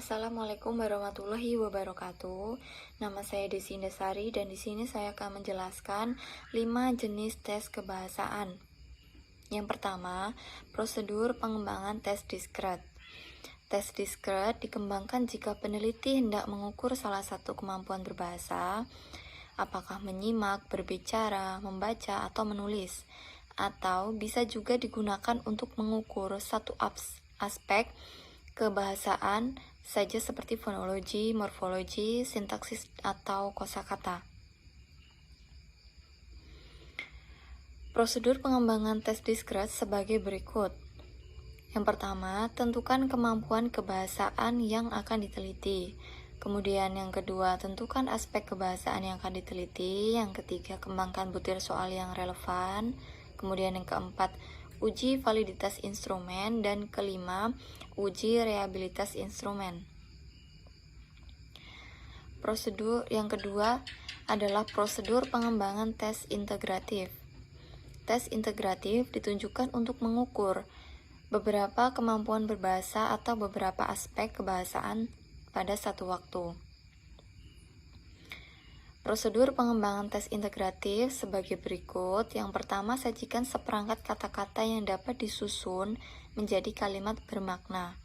Assalamualaikum warahmatullahi wabarakatuh. Nama saya Desi Indasari dan di sini saya akan menjelaskan 5 jenis tes kebahasaan. Yang pertama, prosedur pengembangan tes diskret. Tes diskret dikembangkan jika peneliti hendak mengukur salah satu kemampuan berbahasa, apakah menyimak, berbicara, membaca, atau menulis, atau bisa juga digunakan untuk mengukur satu aspek kebahasaan saja seperti fonologi, morfologi, sintaksis, atau kosakata. Prosedur pengembangan tes diskret sebagai berikut. Yang pertama, tentukan kemampuan kebahasaan yang akan diteliti. Kemudian yang kedua, tentukan aspek kebahasaan yang akan diteliti. Yang ketiga, kembangkan butir soal yang relevan. Kemudian yang keempat, uji validitas instrumen. Dan kelima, uji reliabilitas instrumen. Prosedur yang kedua adalah prosedur pengembangan tes integratif. Tes integratif ditunjukkan untuk mengukur beberapa kemampuan berbahasa atau beberapa aspek kebahasaan pada satu waktu. Prosedur pengembangan tes integratif sebagai berikut. Yang pertama, sajikan seperangkat kata-kata yang dapat disusun menjadi kalimat bermakna.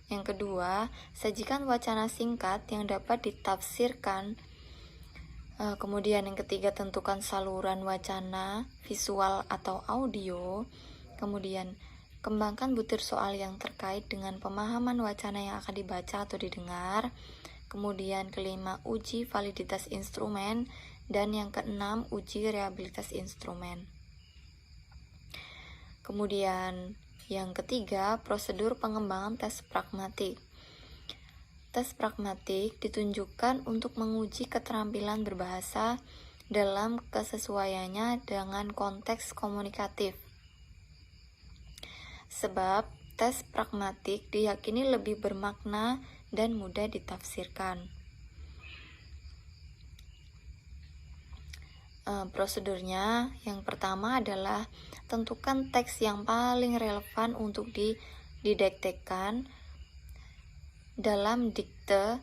Yang kedua, sajikan wacana singkat yang dapat ditafsirkan. Kemudian yang ketiga, tentukan saluran wacana, visual atau audio. Kemudian, kembangkan butir soal yang terkait dengan pemahaman wacana yang akan dibaca atau didengar. Kemudian kelima, uji validitas instrumen. Dan yang keenam, uji reliabilitas instrumen. Kemudian yang ketiga, prosedur pengembangan tes pragmatik. Tes pragmatik ditunjukkan untuk menguji keterampilan berbahasa dalam kesesuaiannya dengan konteks komunikatif. Sebab tes pragmatik diyakini lebih bermakna dan mudah ditafsirkan. Prosedurnya yang pertama adalah tentukan teks yang paling relevan untuk didektekan dalam dikte.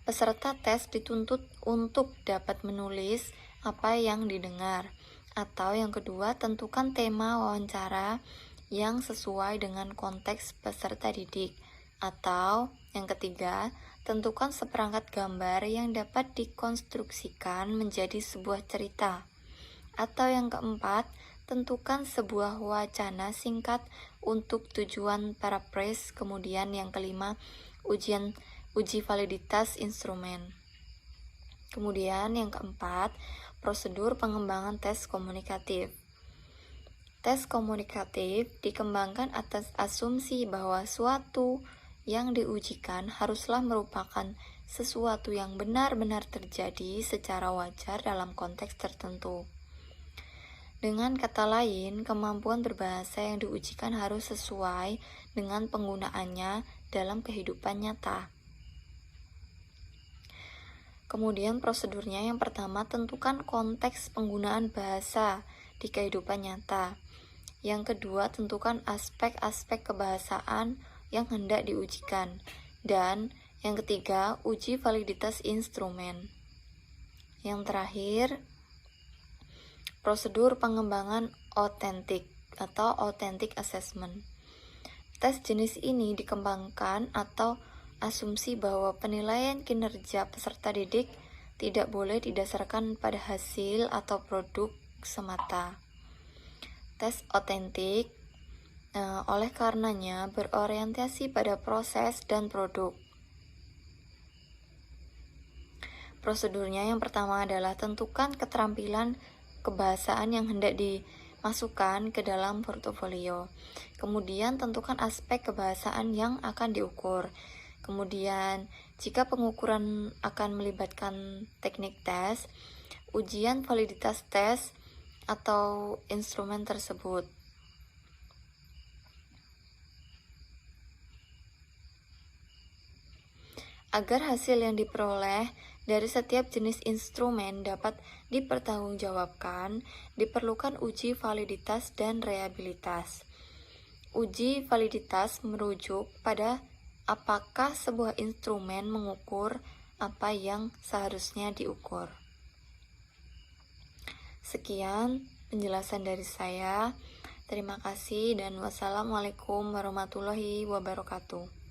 Peserta tes dituntut untuk dapat menulis apa yang didengar. Atau yang kedua, tentukan tema wawancara yang sesuai dengan konteks peserta didik. Atau yang ketiga, tentukan seperangkat gambar yang dapat dikonstruksikan menjadi sebuah cerita. Atau yang keempat, tentukan sebuah wacana singkat untuk tujuan paraphrase. Kemudian yang kelima, uji validitas instrumen. Kemudian yang keempat, prosedur pengembangan tes komunikatif. Tes komunikatif dikembangkan atas asumsi bahwa suatu yang diujikan haruslah merupakan sesuatu yang benar-benar terjadi secara wajar dalam konteks tertentu. Dengan kata lain, kemampuan berbahasa yang diujikan harus sesuai dengan penggunaannya dalam kehidupan nyata. Kemudian prosedurnya yang pertama, tentukan konteks penggunaan bahasa di kehidupan nyata. Yang kedua, tentukan aspek-aspek kebahasaan yang hendak diujikan. Dan yang ketiga, uji validitas instrumen. Yang terakhir, prosedur pengembangan otentik atau authentic assessment. Tes jenis ini dikembangkan atau asumsi bahwa penilaian kinerja peserta didik tidak boleh didasarkan pada hasil atau produk semata. Tes otentik oleh karenanya berorientasi pada proses dan produk. Prosedurnya yang pertama adalah tentukan keterampilan kebahasaan yang hendak dimasukkan ke dalam portofolio. Kemudian tentukan aspek kebahasaan yang akan diukur. Kemudian jika pengukuran akan melibatkan teknik tes, ujian validitas tes atau instrumen tersebut. Agar hasil yang diperoleh dari setiap jenis instrumen dapat dipertanggungjawabkan, diperlukan uji validitas dan reliabilitas. Uji validitas merujuk pada apakah sebuah instrumen mengukur apa yang seharusnya diukur. Sekian penjelasan dari saya. Terima kasih dan wassalamualaikum warahmatullahi wabarakatuh.